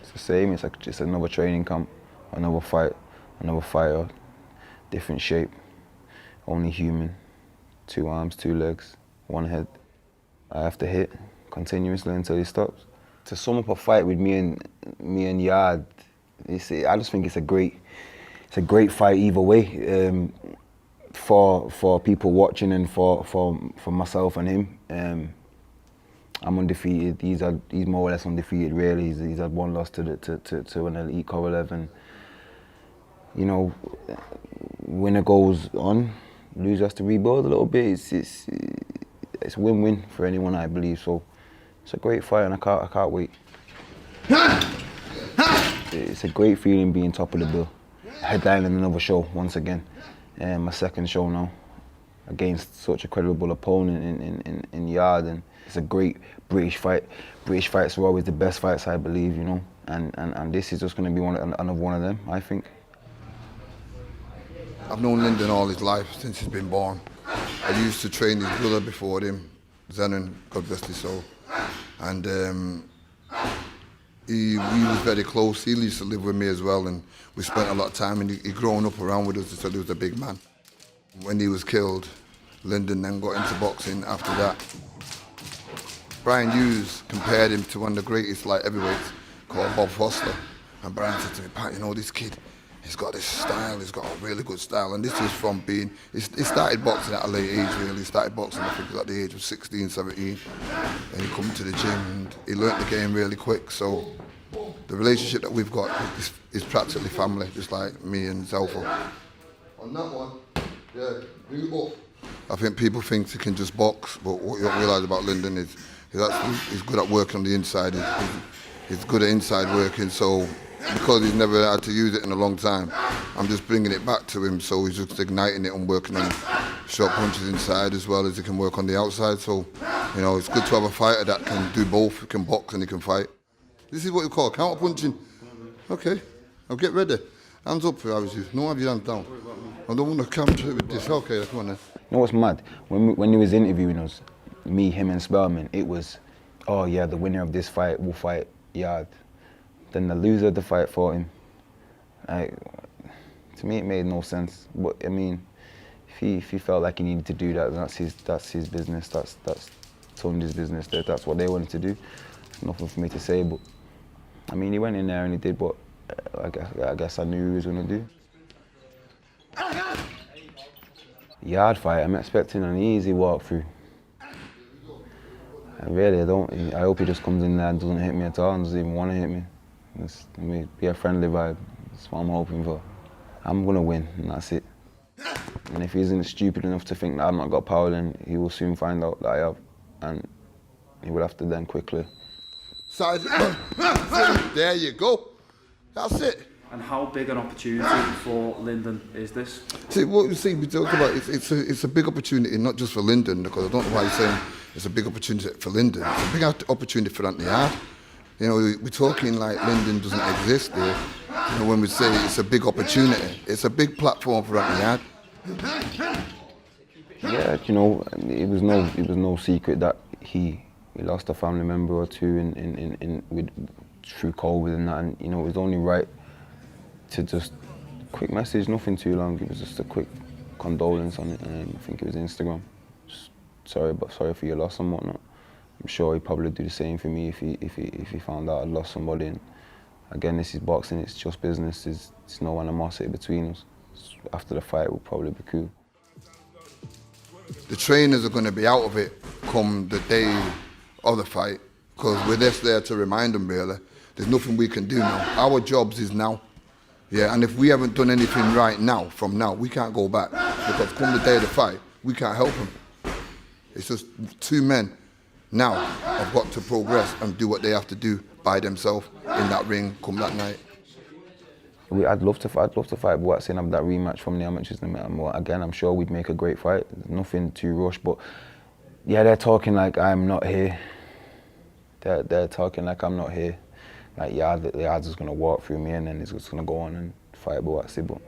It's the same. It's like just another training camp, another fight, another fighter, different shape, only human. 2 arms, 2 legs, 1 head. I have to hit continuously until he stops. To sum up a fight with me and Yarde, I just think it's a great fight either way. For people watching and for myself and him. I'm undefeated. He's more or less undefeated. Really, he's had 1 loss to an elite Kovalev, and you know, winner goes on, loser has to rebuild a little bit. It's win-win for anyone, I believe. So it's a great fight, and I can't wait. It's a great feeling being top of the bill, headlining another show once again, my 2nd show now, against such a credible opponent in Yarde, and it's a great British fight. British fights are always the best fights, I believe, you know, and this is just going to be another one of them, I think. I've known Lyndon all his life, since he's been born. I used to train his brother before him, Zenon, God bless his soul. And we was very close. He used to live with me as well, and we spent a lot of time, and he grown up around with us until he was a big man. When he was killed, Lyndon then got into boxing after that. Brian Hughes compared him to one of the greatest light heavyweights called Bob Foster. And Brian said to me, Pat, you know, this kid, he's got this style, he's got a really good style. And this was from being, he started boxing at a late age, really. He started boxing, I think, at the age of 16, 17. And he come to the gym and he learnt the game really quick. So the relationship that we've got is practically family, just like me and Zelfo. On that one, yeah, bring it up. I think people think he can just box, but what you don't realise about Lyndon is he's good at working on the inside. He's good at inside working, so because he's never had to use it in a long time, I'm just bringing it back to him, so he's just igniting it and working on short punches inside as well as he can work on the outside. So, you know, it's good to have a fighter that can do both. He can box and he can fight. This is what you call counter punching. Okay, I'll get ready. Hands up if I was you. No, have your hands down. I don't want to counter with this. Okay, come on then. You know what's mad? When he was interviewing us, me, him and Spellman, it was, oh yeah, the winner of this fight will fight Yarde. Then the loser of the fight fought him. To me, it made no sense. But I mean, if he felt like he needed to do that, then that's his business. That's Tunji's business. That's what they wanted to do. There's nothing for me to say. But I mean, he went in there and he did what I guess I knew he was gonna do. Yarde fight, I'm expecting an easy walkthrough. I hope he just comes in there and doesn't hit me at all and doesn't even want to hit me. Let me be a friendly vibe. That's what I'm hoping for. I'm gonna win, and that's it. And if he isn't stupid enough to think that I've not got power, then he will soon find out that I have, and he will have to then quickly. Side. There you go. That's it. And how big an opportunity for Lyndon is this? See, what we talk about, it's a big opportunity, not just for Lyndon, because I don't know why you're saying it's a big opportunity for Lyndon. It's a big opportunity for Anthony Yarde. You know, we're talking like Lyndon doesn't exist there. You know, when we say it's a big opportunity, it's a big platform for Anthony Yarde. Yeah, you know, it was no secret that he lost a family member or two through COVID and that, and you know, it was only right to just quick message, nothing too long. It was just a quick condolence on it, and I think it was Instagram. Just sorry for your loss and whatnot. I'm sure he'd probably do the same for me if he found out I'd lost somebody. And again, this is boxing. It's just business. There's no animosity between us. After the fight, we'll probably be cool. The trainers are going to be out of it come the day of the fight, because we're just there to remind them, really. There's nothing we can do now. Our jobs is now. Yeah, and if we haven't done anything right now, from now, we can't go back. Because come the day of the fight, we can't help them. It's just 2 men now have got to progress and do what they have to do by themselves in that ring come that night. I'd love to fight Buatsi and have that rematch from the amateurs. Again, I'm sure we'd make a great fight. Nothing too rushed, but yeah, they're talking like I'm not here. They're talking like I'm not here. Like Yarde's just gonna walk through me and then he's just gonna go on and fight Buatsi. But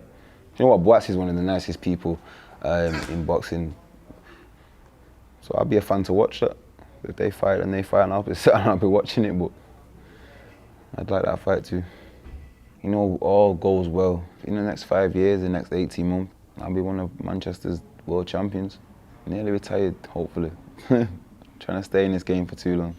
you know what? Buatsi's one of the nicest people in boxing. So I'd be a fan to watch that. If they fight, then they fight, and I'll be sitting, I'll be watching it. But I'd like that fight too. You know, all goes well. In the next 5 years, the next 18 months, I'll be one of Manchester's world champions. Nearly retired, hopefully. Trying to stay in this game for too long.